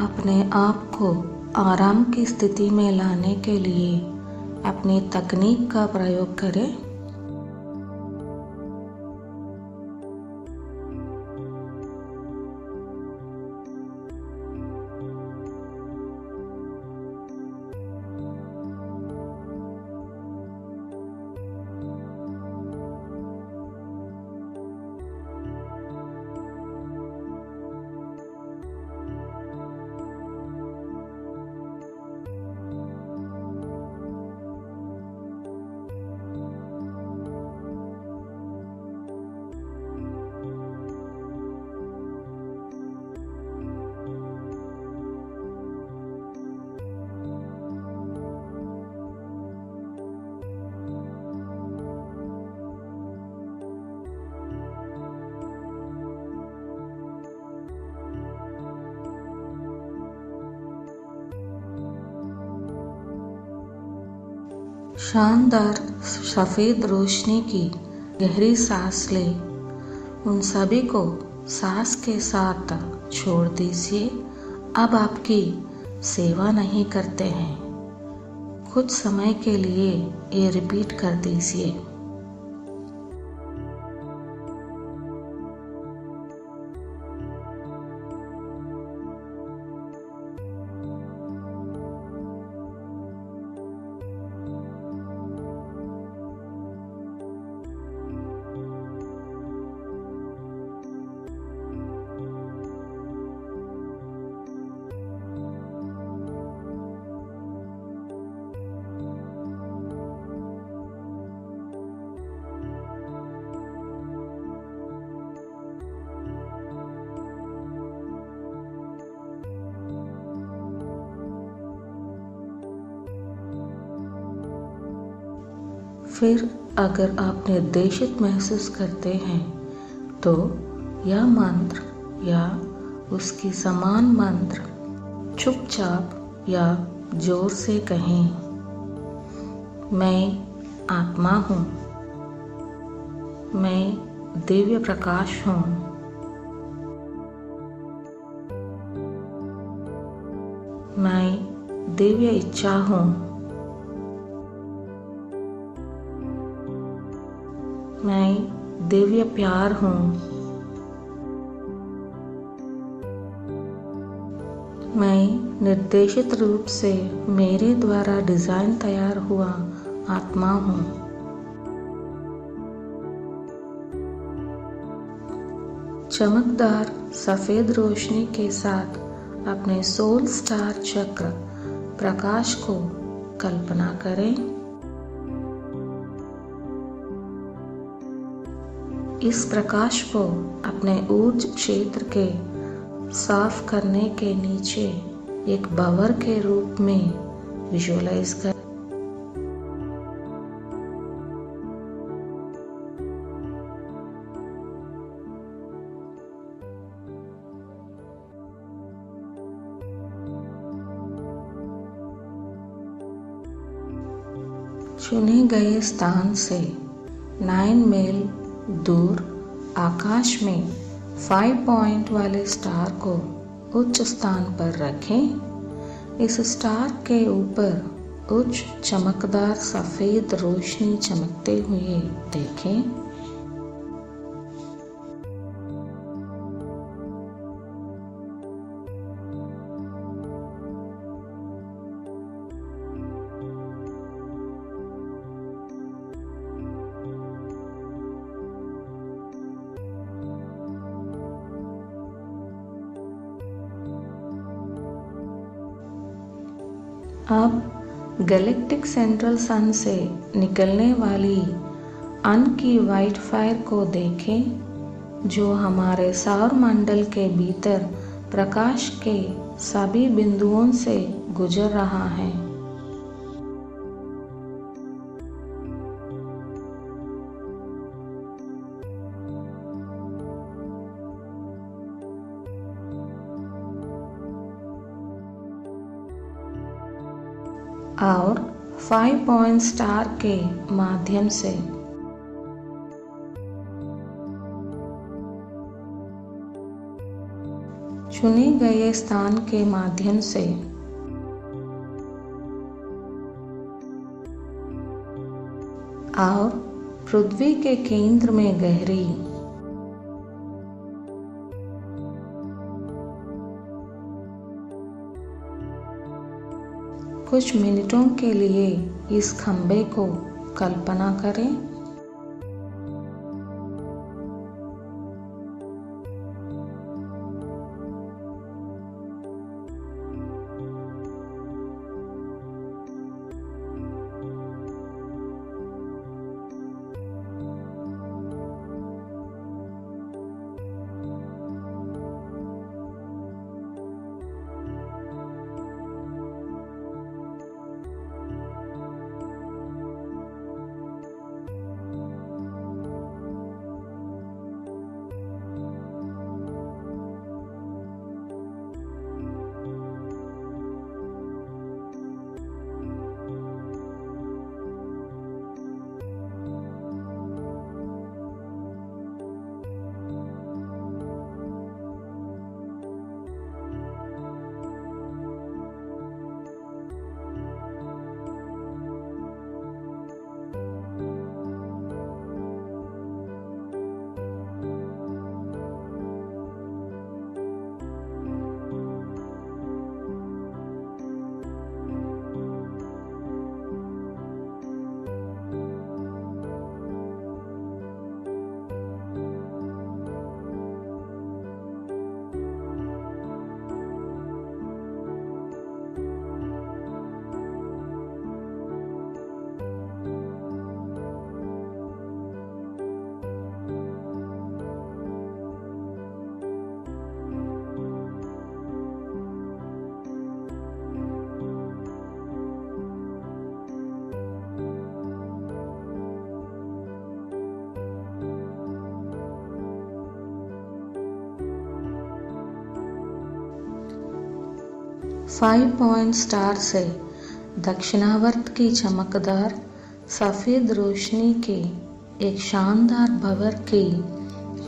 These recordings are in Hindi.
अपने आप को आराम की स्थिति में लाने के लिए अपनी तकनीक का प्रयोग करें। शानदार सफ़ेद रोशनी की गहरी सांस ले। उन सभी को सांस के साथ छोड़ दीजिए। अब आपकी सेवा नहीं करते हैं। कुछ समय के लिए ये रिपीट कर दीजिए। फिर अगर आप निर्देशित महसूस करते हैं तो यह मंत्र या उसकी समान मंत्र चुपचाप या जोर से कहें। मैं आत्मा हूँ। मैं दिव्य प्रकाश हूँ। मैं दिव्य इच्छा हूँ। मैं दिव्य प्यार हूँ। मैं निर्देशित रूप से मेरे द्वारा डिज़ाइन तैयार हुआ आत्मा हूँ। चमकदार सफ़ेद रोशनी के साथ अपने सोल स्टार चक्र प्रकाश को कल्पना करें। इस प्रकाश को अपने ऊर्ज क्षेत्र के साफ करने के नीचे एक भंवर के रूप में विजुअलाइज करें। चुने गए स्थान से 9 मील दूर आकाश में 5 पॉइंट वाले स्टार को उच्च स्थान पर रखें। इस स्टार के ऊपर उच्च चमकदार सफ़ेद रोशनी चमकते हुए देखें। अब गैलेक्टिक सेंट्रल सन से निकलने वाली अन की वाइट फायर को देखें, जो हमारे सौर मंडल के भीतर प्रकाश के सभी बिंदुओं से गुजर रहा है। और 5 पॉइंट स्टार के माध्यम से चुने गए स्थान के माध्यम से और पृथ्वी के केंद्र में गहरी कुछ मिनटों के लिए इस खंभे को कल्पना करें। फाइव पॉइंट स्टार से दक्षिणावर्त की चमकदार सफ़ेद रोशनी के एक शानदार भंवर की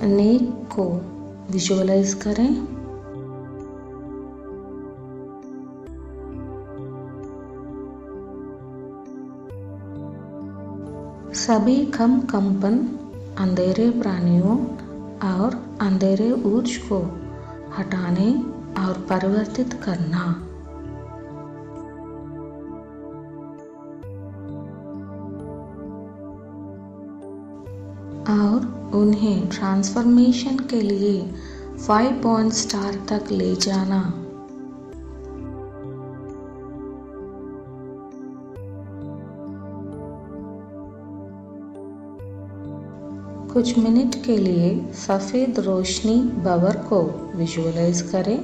नेक को विजुअलाइज करें। सभी कम कंपन अंधेरे प्राणियों और अंधेरे ऊर्ज को हटाने और परिवर्तित करना और उन्हें ट्रांसफॉर्मेशन के लिए 5 पॉइंट स्टार तक ले जाना। कुछ मिनट के लिए सफ़ेद रोशनी भंवर को विजुअलाइज करें।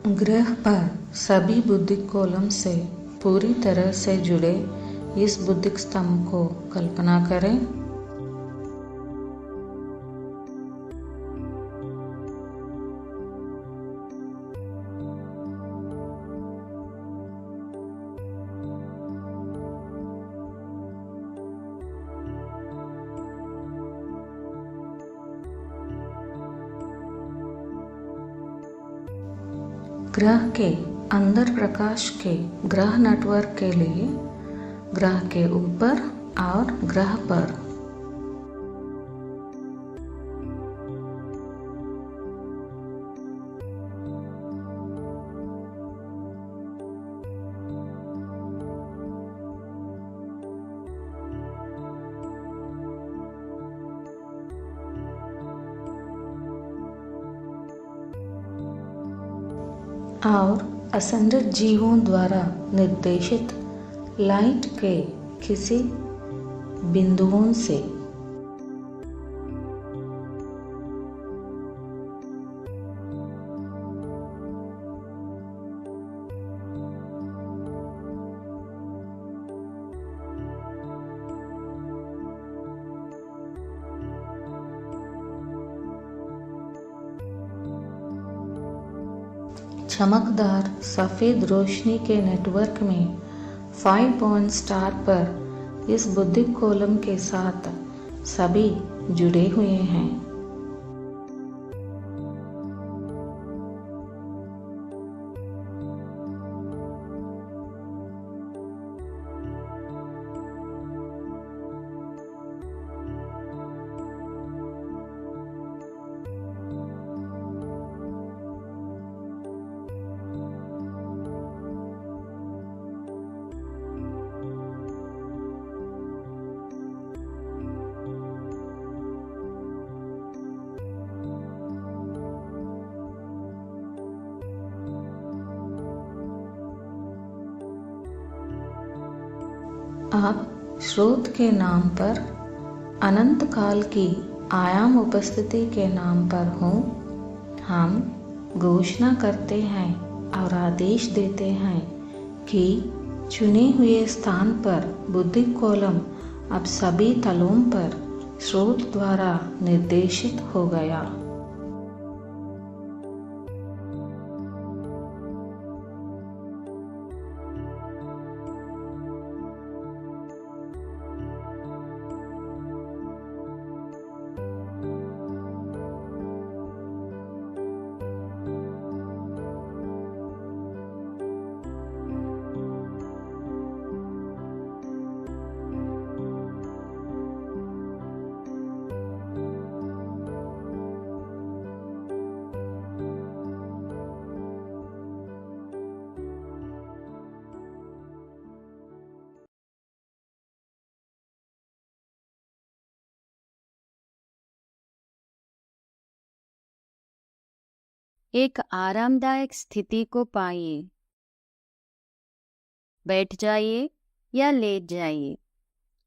ग्रह पर सभी बुद्धिक कोलम से पूरी तरह से जुड़े इस बुद्धिक स्तंभ को कल्पना करें। ग्रह के अंदर प्रकाश के ग्रह नेटवर्क के लिए ग्रह के ऊपर और ग्रह पर और असंगत जीवों द्वारा निर्देशित लाइट के किसी बिंदुओं से चमकदार सफ़ेद रोशनी के नेटवर्क में 5 पॉइंट स्टार पर इस बुद्धिक कोलम के साथ सभी जुड़े हुए हैं। आप स्रोत के नाम पर, अनंत काल की आयाम उपस्थिति के नाम पर हो, हम घोषणा करते हैं और आदेश देते हैं कि चुने हुए स्थान पर बुद्धिक कोलम अब सभी तलों पर स्रोत द्वारा निर्देशित हो गया। एक आरामदायक स्थिति को पाइए। बैठ जाइए या लेट जाइए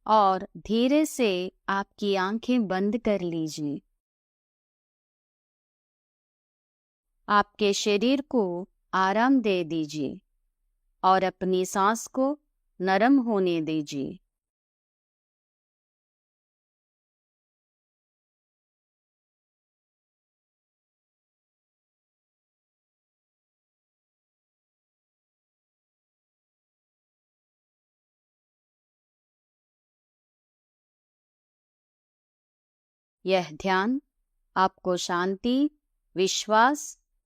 और धीरे से आपकी आंखें बंद कर लीजिए। आपके शरीर को आराम दे दीजिए और अपनी सांस को नरम होने दीजिए। यह ध्यान आपको शांति, विश्वास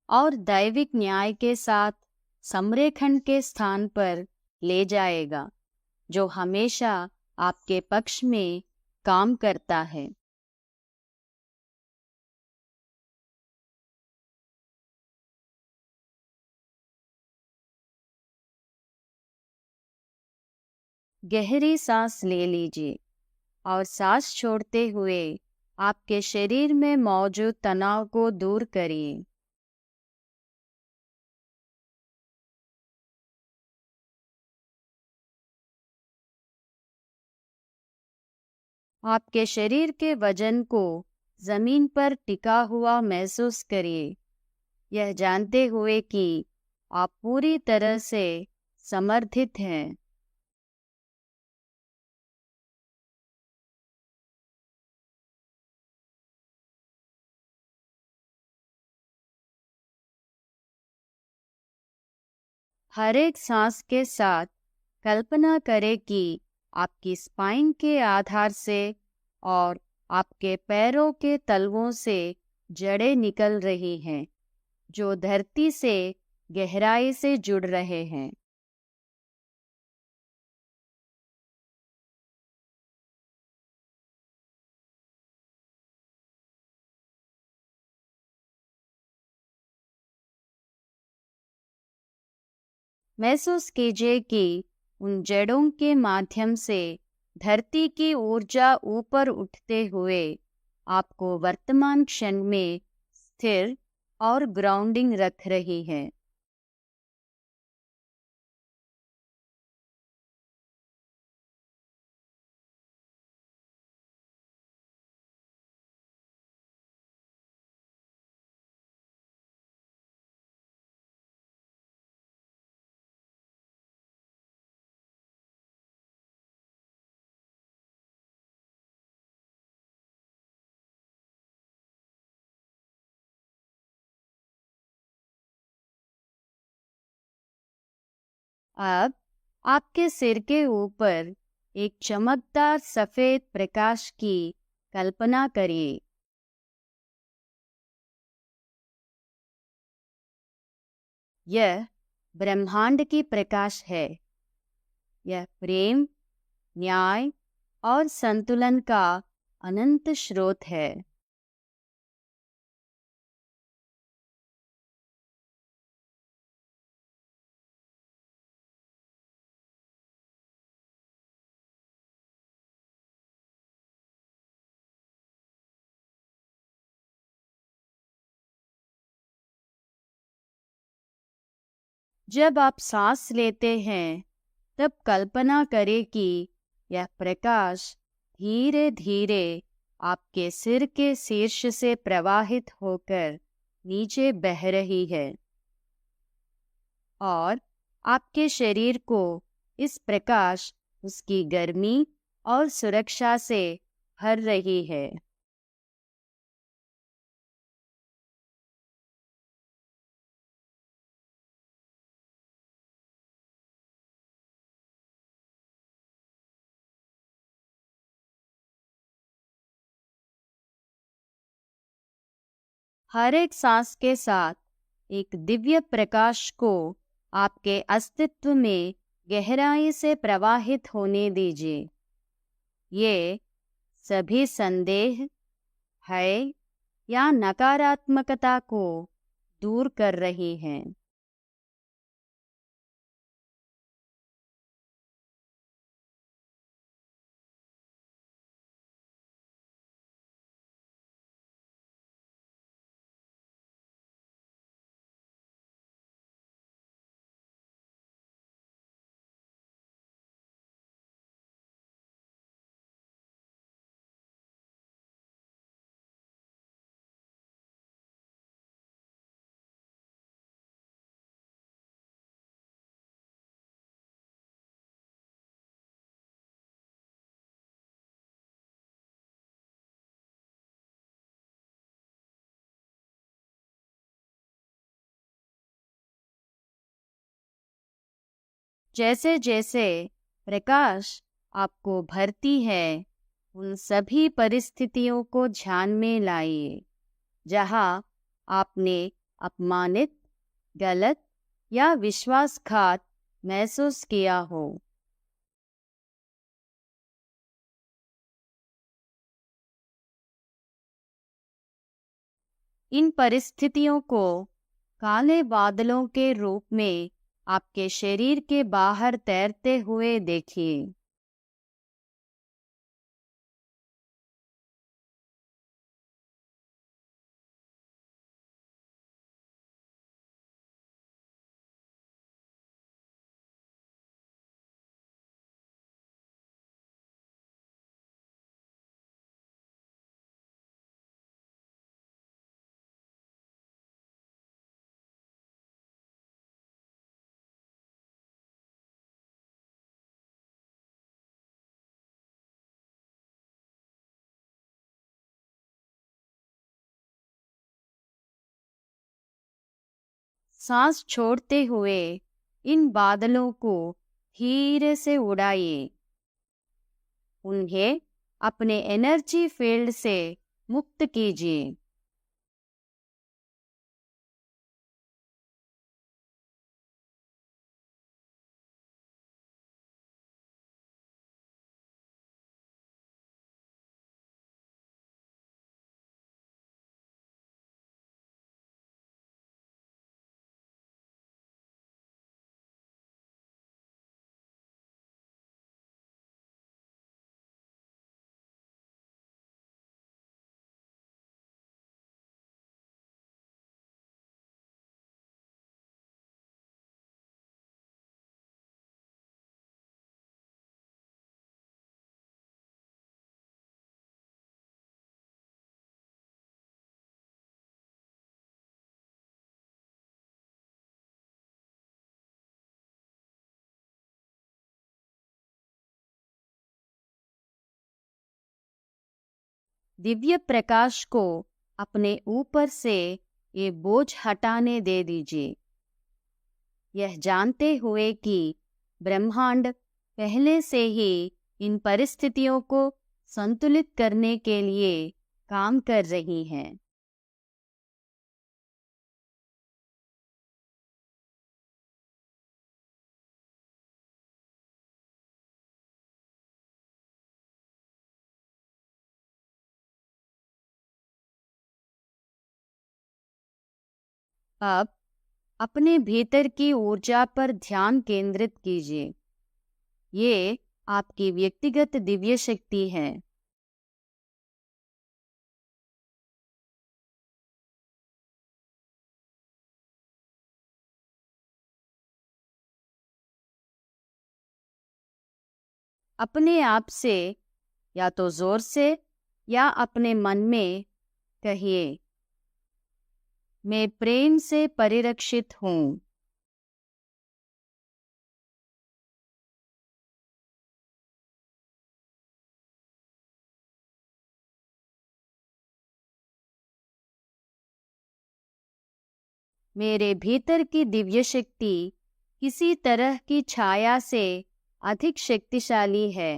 और दैविक न्याय के साथ समरेखंड के स्थान पर ले जाएगा, जो हमेशा आपके पक्ष में काम करता है। गहरी सांस ले लीजिए और सांस छोड़ते हुए आपके शरीर में मौजूद तनाव को दूर करिए। आपके शरीर के वजन को जमीन पर टिका हुआ महसूस करिए, यह जानते हुए कि आप पूरी तरह से समर्थित हैं। हर एक सांस के साथ कल्पना करें कि आपकी स्पाइन के आधार से और आपके पैरों के तलवों से जड़ें निकल रही हैं, जो धरती से गहराई से जुड़ रहे हैं। महसूस कीजिए कि उन जड़ों के माध्यम से धरती की ऊर्जा ऊपर उठते हुए आपको वर्तमान क्षण में स्थिर और ग्राउंडिंग रख रही है। अब आपके सिर के ऊपर एक चमकदार सफेद प्रकाश की कल्पना करिए। यह ब्रह्मांड की प्रकाश है। यह प्रेम, न्याय और संतुलन का अनंत स्रोत है। जब आप सांस लेते हैं, तब कल्पना करें कि यह प्रकाश धीरे धीरे आपके सिर के शीर्ष से प्रवाहित होकर नीचे बह रही है और आपके शरीर को इस प्रकाश, उसकी गर्मी और सुरक्षा से भर रही है। हर एक सांस के साथ एक दिव्य प्रकाश को आपके अस्तित्व में गहराई से प्रवाहित होने दीजिए। ये सभी संदेह, भय या नकारात्मकता को दूर कर रही हैं। जैसे जैसे प्रकाश आपको भरती है, उन सभी परिस्थितियों को ध्यान में लाइए जहां आपने अपमानित, गलत या विश्वासघात महसूस किया हो। इन परिस्थितियों को काले बादलों के रूप में आपके शरीर के बाहर तैरते हुए देखिए। सांस छोड़ते हुए इन बादलों को धीरे से उड़ाइए। उन्हें अपने एनर्जी फील्ड से मुक्त कीजिए। दिव्य प्रकाश को अपने ऊपर से ये बोझ हटाने दे दीजिए, यह जानते हुए कि ब्रह्मांड पहले से ही इन परिस्थितियों को संतुलित करने के लिए काम कर रही है। अब अपने भीतर की ऊर्जा पर ध्यान केंद्रित कीजिए। ये आपकी व्यक्तिगत दिव्य शक्ति है। अपने आप से या तो जोर से या अपने मन में कहिए, मैं प्रेम से परिरक्षित हूँ। मेरे भीतर की दिव्य शक्ति किसी तरह की छाया से अधिक शक्तिशाली है।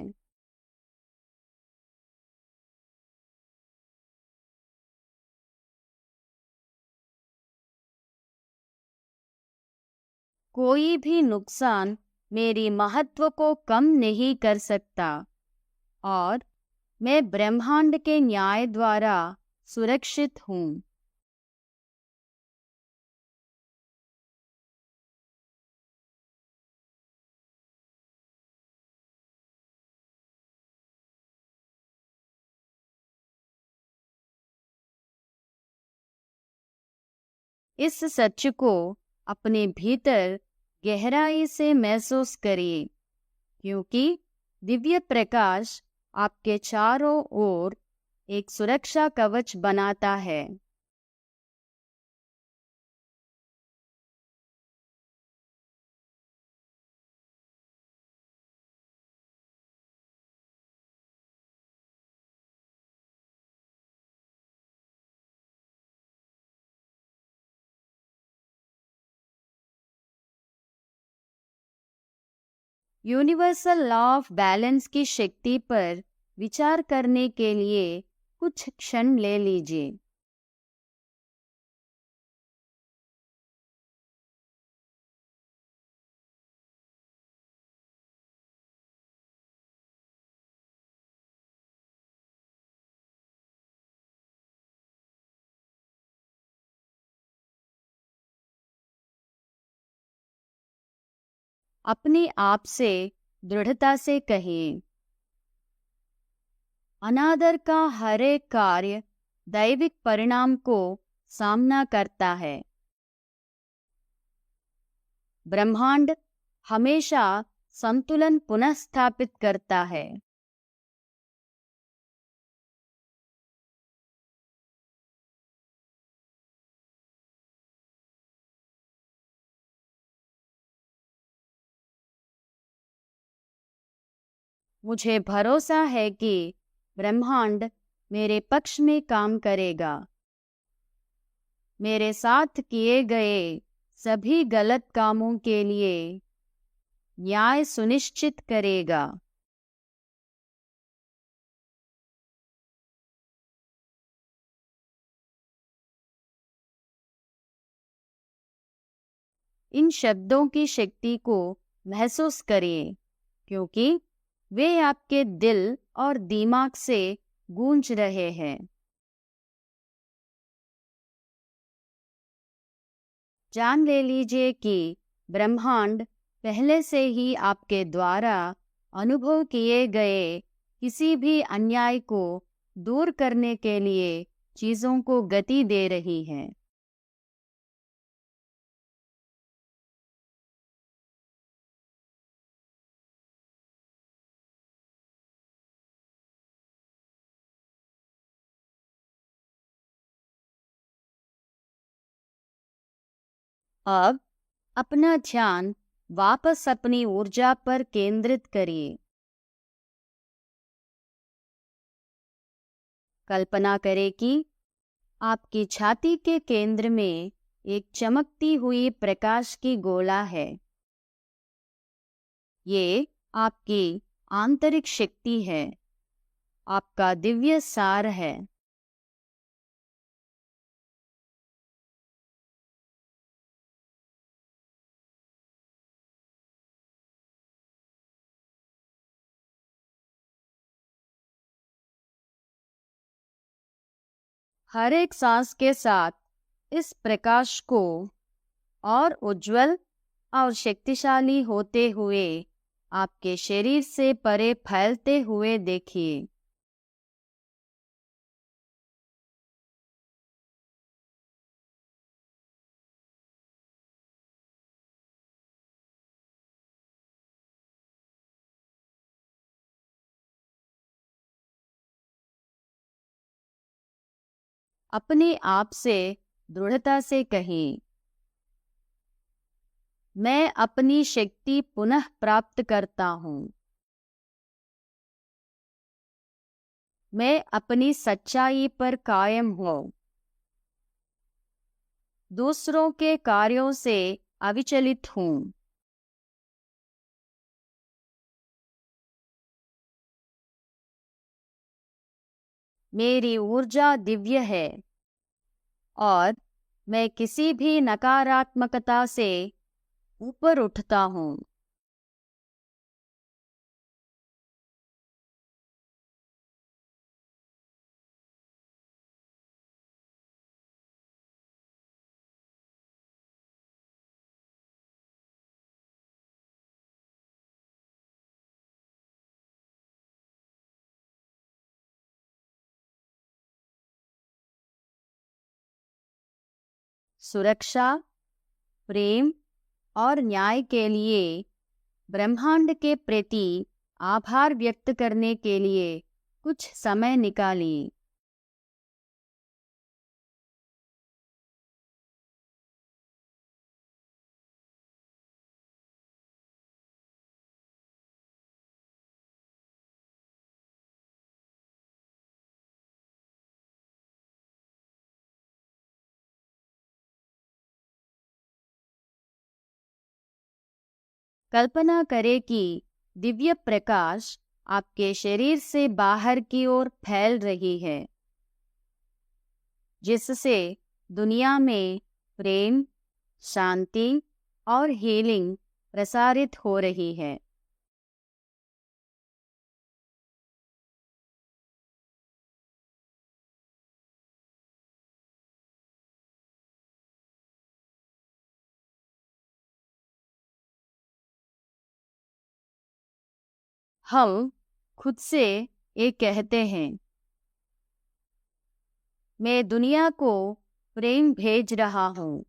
कोई भी नुकसान मेरी महत्व को कम नहीं कर सकता और मैं ब्रह्मांड के न्याय द्वारा सुरक्षित हूँ। इस सच को अपने भीतर गहराई से महसूस करिए, क्योंकि दिव्य प्रकाश आपके चारों ओर एक सुरक्षा कवच बनाता है। यूनिवर्सल लॉ ऑफ बैलेंस की शक्ति पर विचार करने के लिए कुछ क्षण ले लीजिए। अपने आप से दृढ़ता से कहिए, अनादर का हर एक कार्य दैविक परिणाम को सामना करता है। ब्रह्मांड हमेशा संतुलन पुनः स्थापित करता है। मुझे भरोसा है कि ब्रह्मांड मेरे पक्ष में काम करेगा। मेरे साथ किए गए सभी गलत कामों के लिए न्याय सुनिश्चित करेगा। इन शब्दों की शक्ति को महसूस करिए, क्योंकि वे आपके दिल और दिमाग से गूंज रहे हैं। जान ले लीजिए कि ब्रह्मांड पहले से ही आपके द्वारा अनुभव किए गए किसी भी अन्याय को दूर करने के लिए चीजों को गति दे रही है। अब अपना ध्यान वापस अपनी ऊर्जा पर केंद्रित करिए। कल्पना करें कि आपकी छाती के केंद्र में एक चमकती हुई प्रकाश की गोला है। ये आपकी आंतरिक शक्ति है, आपका दिव्य सार है। हर एक सांस के साथ इस प्रकाश को और उज्जवल और शक्तिशाली होते हुए आपके शरीर से परे फैलते हुए देखिए। अपने आप से दृढ़ता से कहें, मैं अपनी शक्ति पुनः प्राप्त करता हूँ। मैं अपनी सच्चाई पर कायम हूँ। दूसरों के कार्यों से अविचलित हूँ। मेरी ऊर्जा दिव्य है और मैं किसी भी नकारात्मकता से ऊपर उठता हूँ। सुरक्षा, प्रेम और न्याय के लिए ब्रह्मांड के प्रति आभार व्यक्त करने के लिए कुछ समय निकालिए। कल्पना करें कि दिव्य प्रकाश आपके शरीर से बाहर की ओर फैल रही है, जिससे दुनिया में प्रेम, शांति और हीलिंग प्रसारित हो रही है। हम खुद से ये कहते हैं, मैं दुनिया को प्रेम भेज रहा हूँ,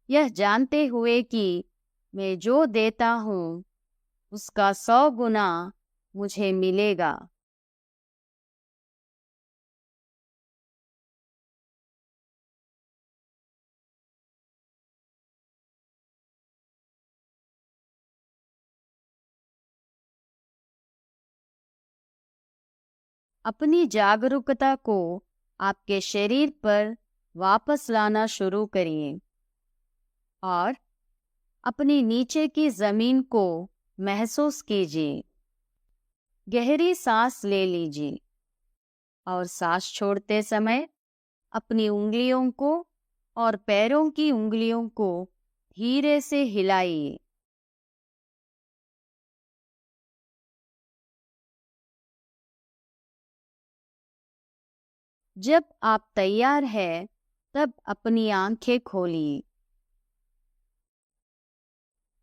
यह जानते हुए कि मैं जो देता हूँ उसका 100 गुना मुझे मिलेगा। अपनी जागरूकता को आपके शरीर पर वापस लाना शुरू करिए। और अपनी नीचे की जमीन को महसूस कीजिए। गहरी सांस ले लीजिए और सांस छोड़ते समय अपनी उंगलियों को और पैरों की उंगलियों को धीरे से हिलाइए। जब आप तैयार हैं, तब अपनी आंखें खोलिए।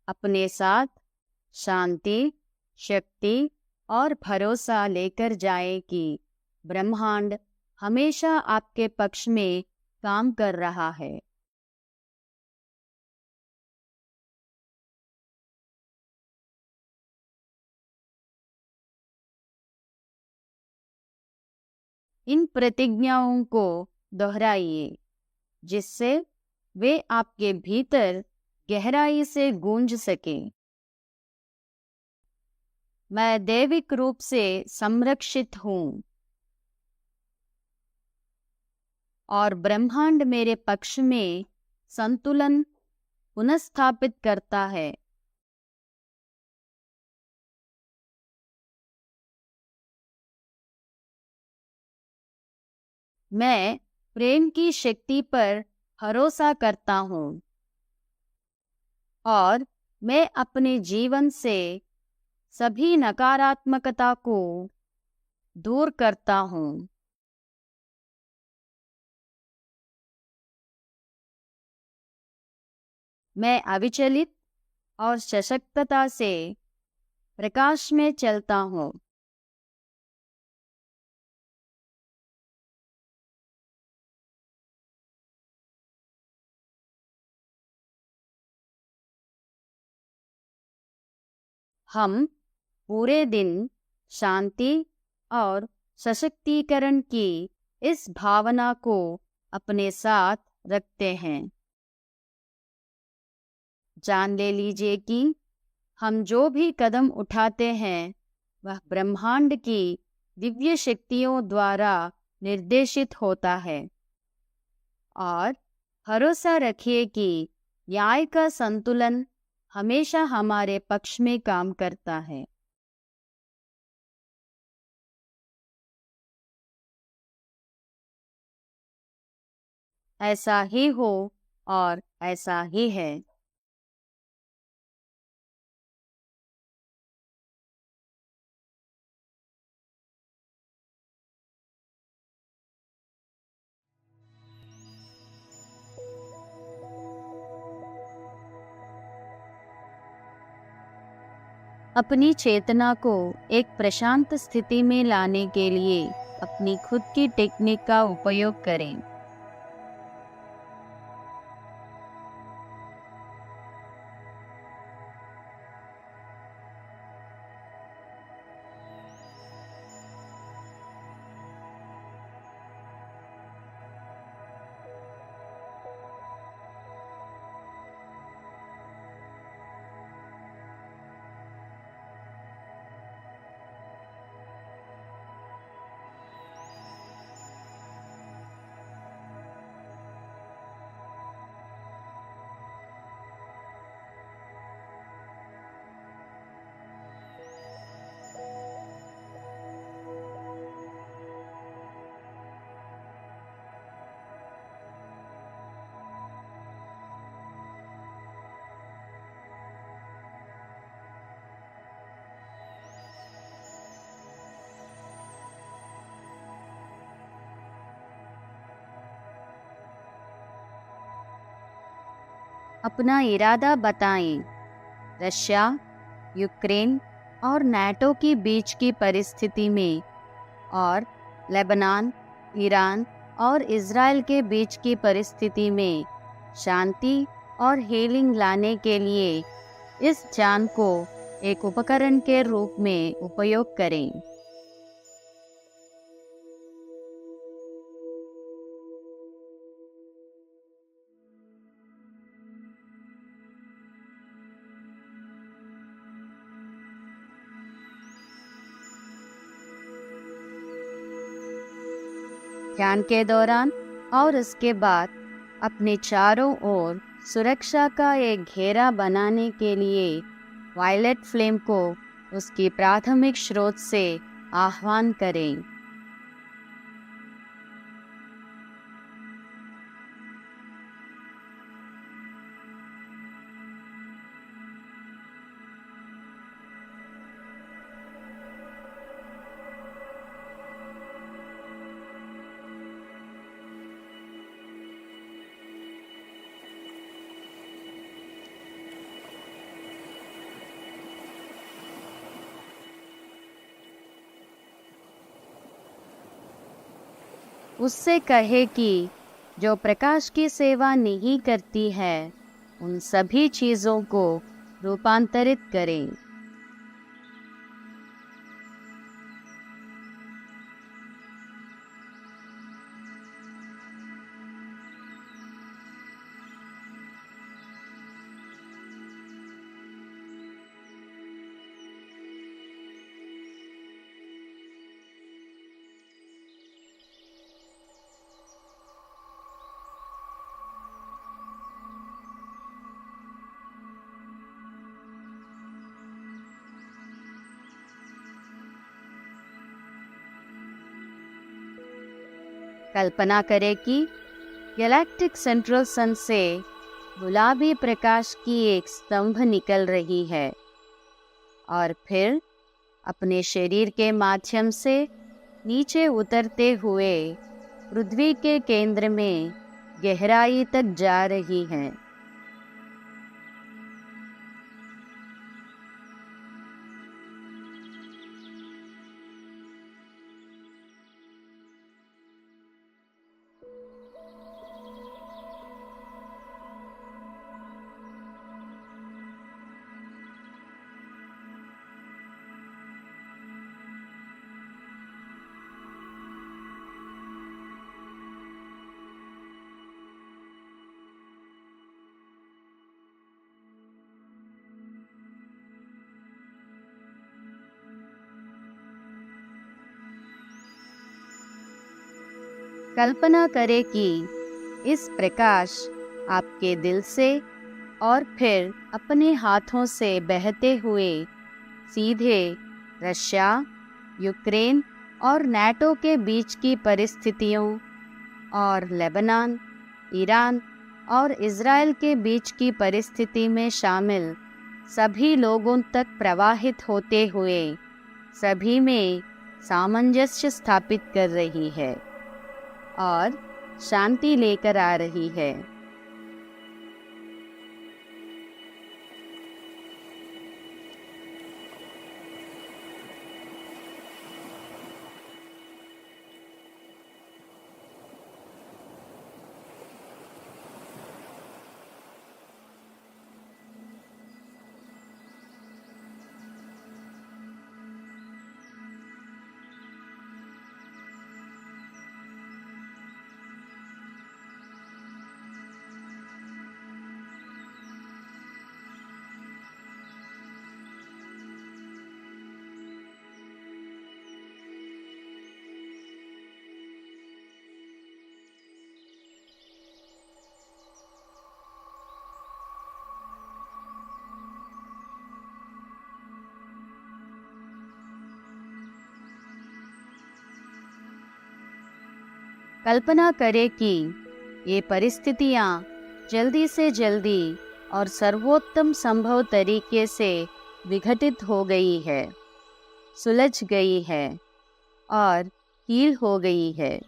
अपने साथ शांति, शक्ति और भरोसा लेकर जाएं कि ब्रह्मांड हमेशा आपके पक्ष में काम कर रहा है। इन प्रतिज्ञाओं को दोहराइए, जिससे वे आपके भीतर गहराई से गूंज सके। मैं दैविक रूप से संरक्षित हूँ और ब्रह्मांड मेरे पक्ष में संतुलन पुनर्स्थापित करता है। मैं प्रेम की शक्ति पर भरोसा करता हूँ और मैं अपने जीवन से सभी नकारात्मकता को दूर करता हूँ। मैं अविचलित और सशक्तता से प्रकाश में चलता हूँ। हम पूरे दिन शांति और सशक्तिकरण की इस भावना को अपने साथ रखते हैं। जान ले लीजिए कि हम जो भी कदम उठाते हैं वह ब्रह्मांड की दिव्य शक्तियों द्वारा निर्देशित होता है और भरोसा रखिए कि न्याय का संतुलन हमेशा हमारे पक्ष में काम करता है। ऐसा ही हो और ऐसा ही है। अपनी चेतना को एक प्रशांत स्थिति में लाने के लिए अपनी खुद की टेक्निक का उपयोग करें। अपना इरादा बताएं। रशिया, यूक्रेन और नाटो के बीच की परिस्थिति में और लेबनान, ईरान और इज़राइल के बीच की परिस्थिति में शांति और हीलिंग लाने के लिए इस ज्ञान को एक उपकरण के रूप में उपयोग करें। ध्यान के दौरान और इसके बाद अपने चारों ओर सुरक्षा का एक घेरा बनाने के लिए वायलेट फ्लेम को उसकी प्राथमिक स्रोत से आह्वान करें। उससे कहे कि जो प्रकाश की सेवा नहीं करती है उन सभी चीज़ों को रूपांतरित करें। कल्पना करें कि गैलेक्टिक सेंट्रल सन से गुलाबी प्रकाश की एक स्तंभ निकल रही है और फिर अपने शरीर के माध्यम से नीचे उतरते हुए पृथ्वी के केंद्र में गहराई तक जा रही है। कल्पना करें कि इस प्रकाश आपके दिल से और फिर अपने हाथों से बहते हुए सीधे रशिया, यूक्रेन और नाटो के बीच की परिस्थितियों और लेबनान, ईरान और इज़राइल के बीच की परिस्थिति में शामिल सभी लोगों तक प्रवाहित होते हुए सभी में सामंजस्य स्थापित कर रही है और शांति लेकर आ रही है। कल्पना करें कि ये परिस्थितियाँ जल्दी से जल्दी और सर्वोत्तम संभव तरीके से विघटित हो गई है, सुलझ गई है और हील हो गई है।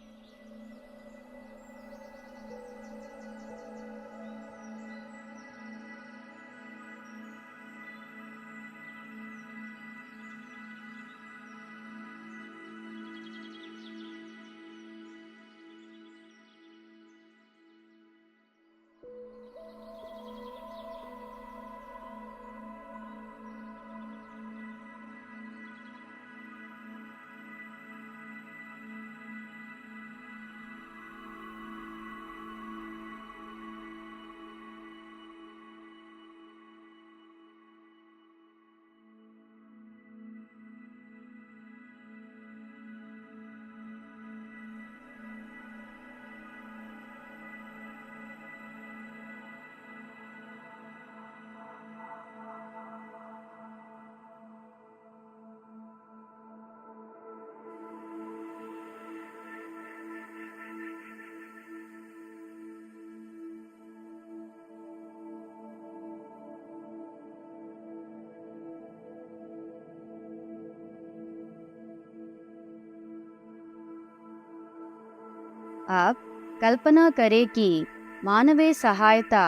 अब कल्पना करें कि मानवीय सहायता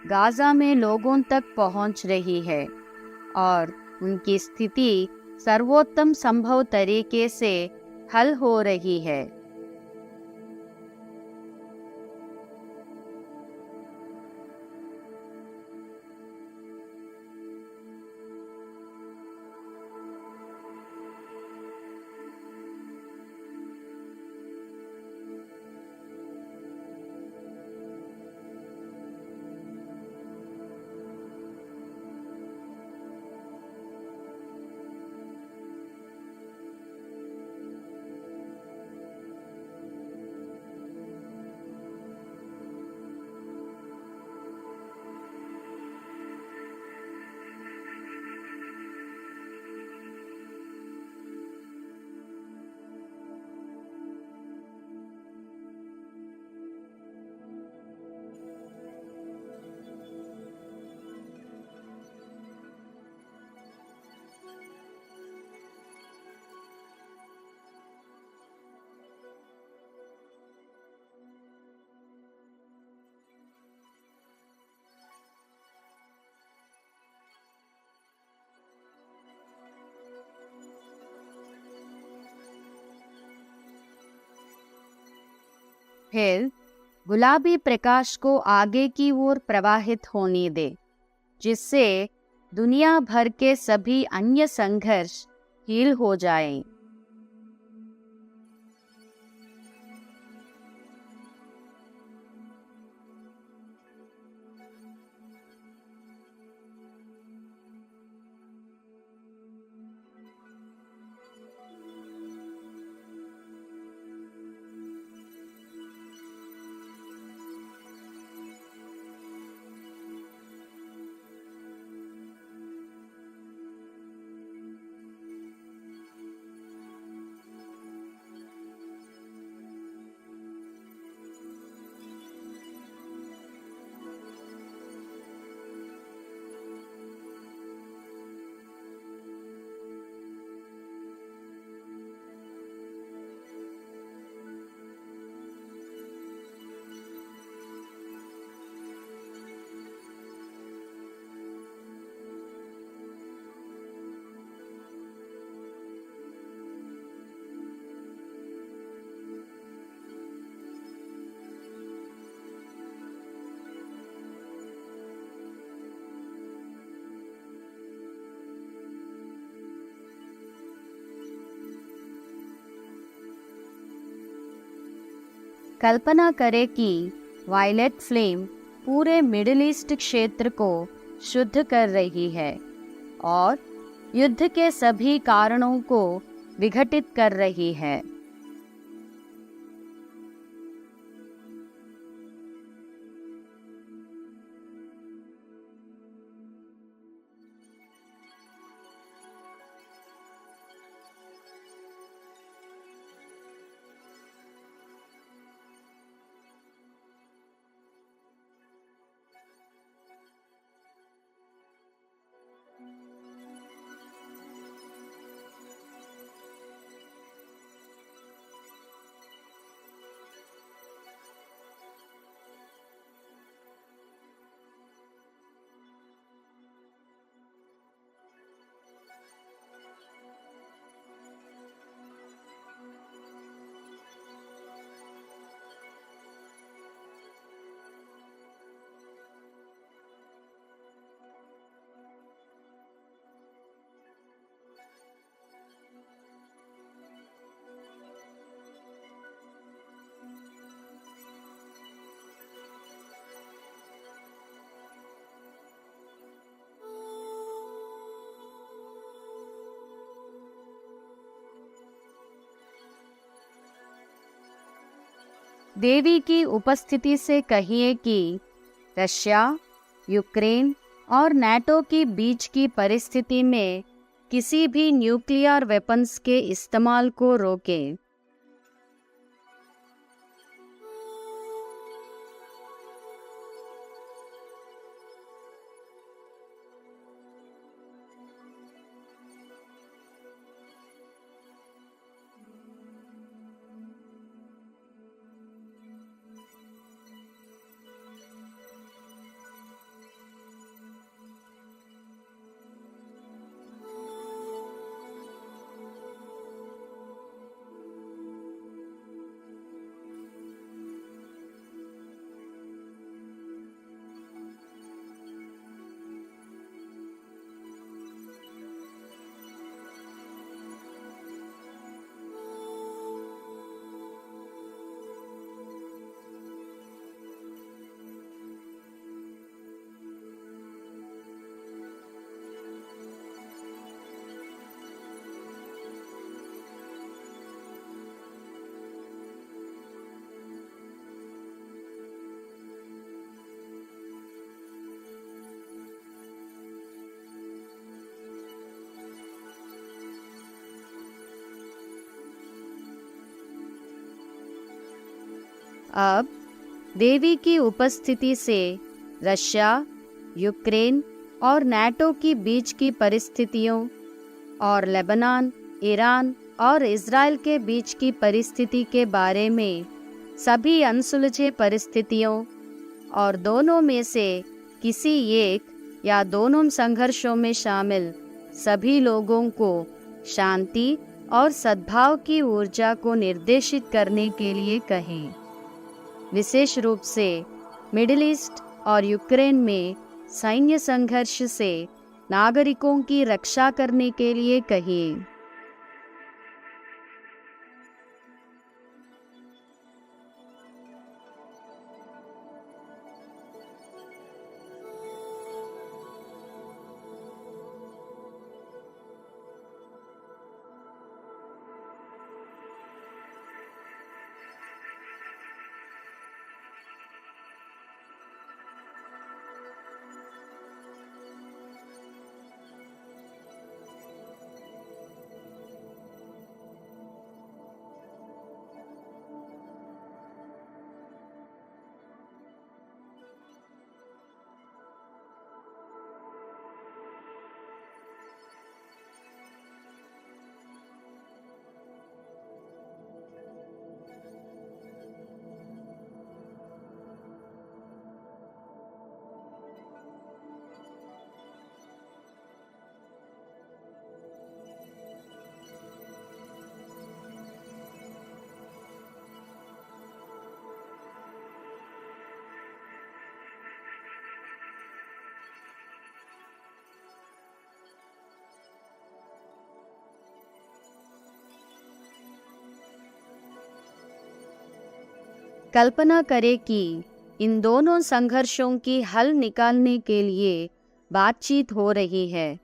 गाजा में लोगों तक पहुंच रही है और उनकी स्थिति सर्वोत्तम संभव तरीके से हल हो रही है। फिर गुलाबी प्रकाश को आगे की ओर प्रवाहित होने दे, जिससे दुनिया भर के सभी अन्य संघर्ष हील हो जाएं। कल्पना करें कि वायलेट फ्लेम पूरे मिडिल ईस्ट क्षेत्र को शुद्ध कर रही है और युद्ध के सभी कारणों को विघटित कर रही है। देवी की उपस्थिति से कहिए कि रशिया, यूक्रेन और नाटो के बीच की परिस्थिति में किसी भी न्यूक्लियर वेपन्स के इस्तेमाल को रोकें। अब देवी की उपस्थिति से रशिया, यूक्रेन और नाटो की बीच की परिस्थितियों और लेबनान, ईरान और इज़राइल के बीच की परिस्थिति के बारे में सभी अनसुलझे परिस्थितियों और दोनों में से किसी एक या दोनों संघर्षों में शामिल सभी लोगों को शांति और सद्भाव की ऊर्जा को निर्देशित करने के लिए कहें। विशेष रूप से मिडिल ईस्ट और यूक्रेन में सैन्य संघर्ष से नागरिकों की रक्षा करने के लिए कहिए। कल्पना करें कि इन दोनों संघर्षों की हल निकालने के लिए बातचीत हो रही है,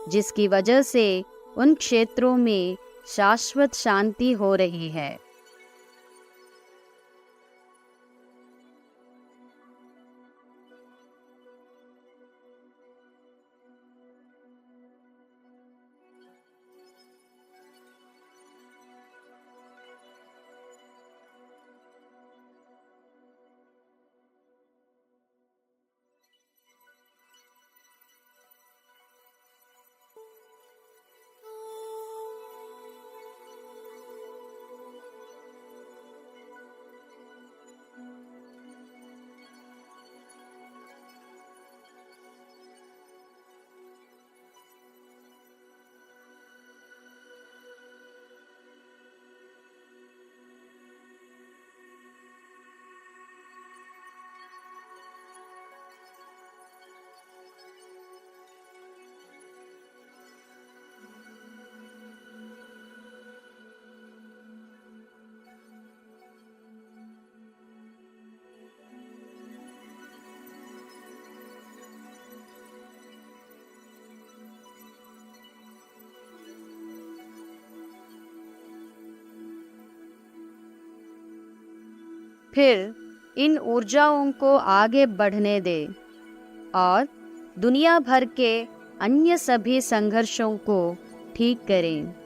जिसकी वजह से उन क्षेत्रों में शाश्वत शांति हो रही है। फिर इन ऊर्जाओं को आगे बढ़ने दें और दुनिया भर के अन्य सभी संघर्षों को ठीक करें।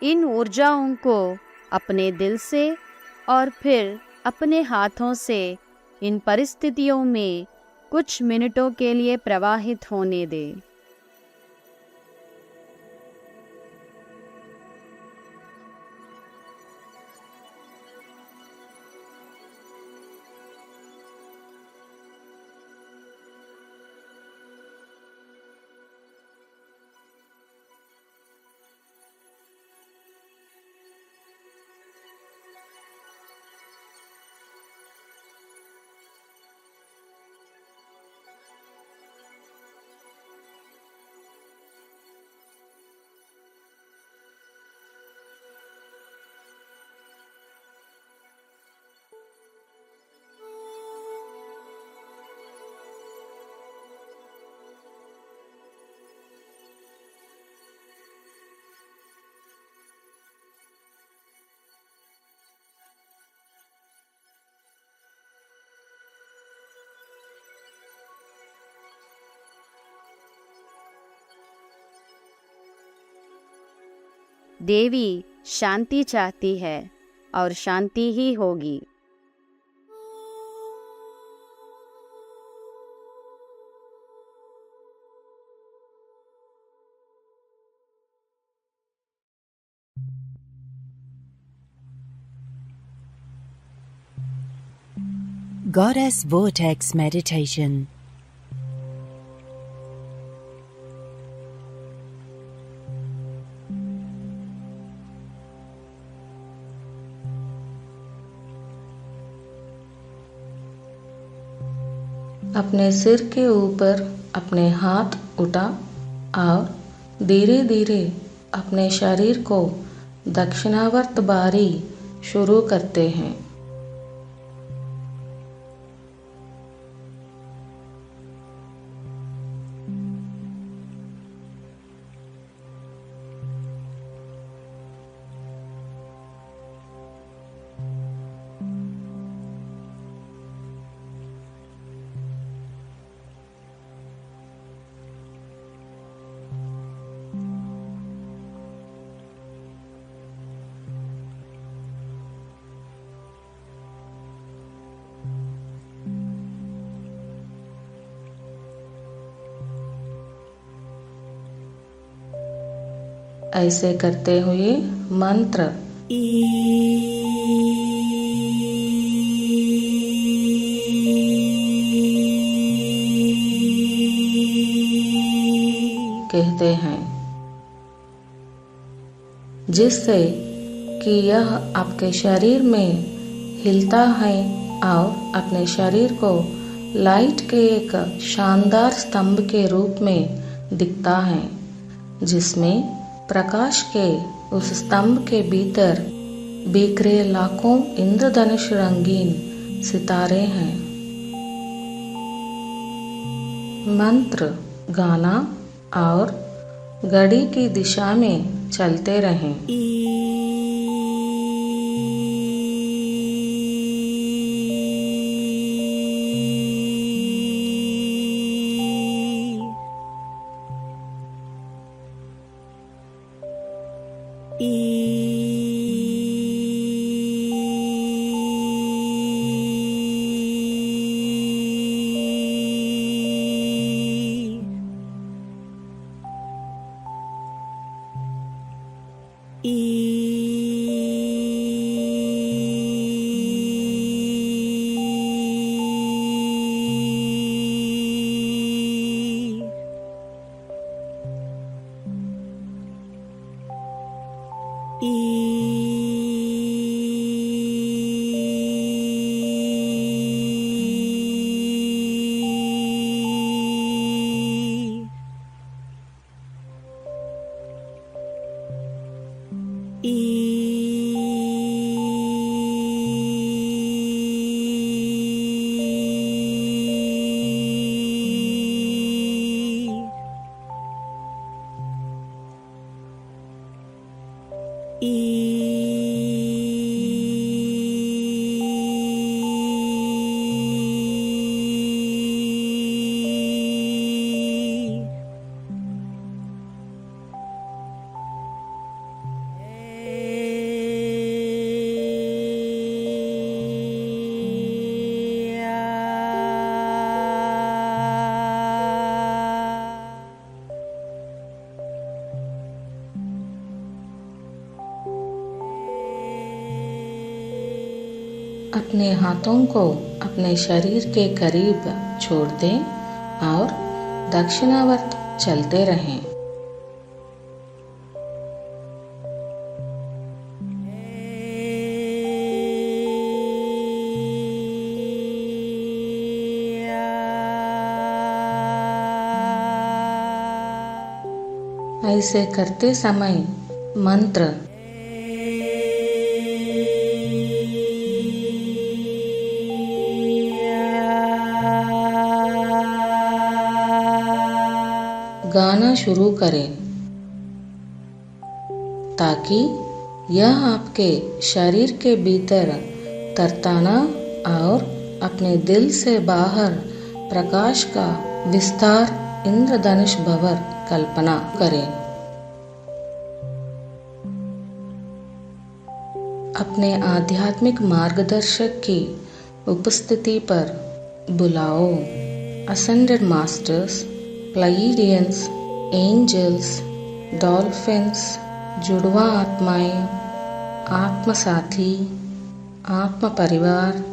इन ऊर्जाओं को अपने दिल से और फिर अपने हाथों से इन परिस्थितियों में कुछ मिनटों के लिए प्रवाहित होने दें। देवी शांति चाहती है और शांति ही होगी। Goddess Vortex Meditation. अपने सिर के ऊपर अपने हाथ उठा और धीरे धीरे अपने शरीर को दक्षिणावर्त बारी शुरू करते हैं। ऐसे करते हुए मंत्र कहते हैं, जिससे कि यह आपके शरीर में हिलता है और अपने शरीर को लाइट के एक शानदार स्तंभ के रूप में दिखता है, जिसमें प्रकाश के उस स्तंभ के भीतर बिखरे लाखों इंद्रधनुष रंगीन सितारे हैं। मंत्र गाना और घड़ी की दिशा में चलते रहें। अपने हाथों को अपने शरीर के करीब छोड़ दें और दक्षिणावर्त चलते रहें। ऐसे करते समय मंत्र गाना शुरू करें ताकि यह आपके शरीर के भीतर तरताना और अपने दिल से बाहर प्रकाश का विस्तार इंद्रधनुष भंवर कल्पना करें। अपने आध्यात्मिक मार्गदर्शक की उपस्थिति पर बुलाओ असेंडेड मास्टर्स, प्लाइडियंस, एंजल्स, डॉल्फिन्स, जुड़वा आत्माएं, आत्म साथी, आत्म परिवार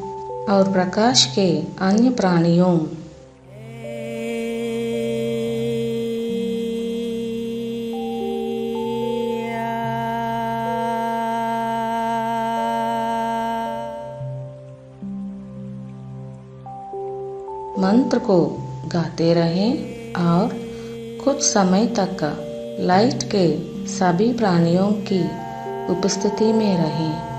और प्रकाश के अन्य प्राणियों। मंत्र को गाते रहें और कुछ समय तक लाइट के सभी प्राणियों की उपस्थिति में रहें।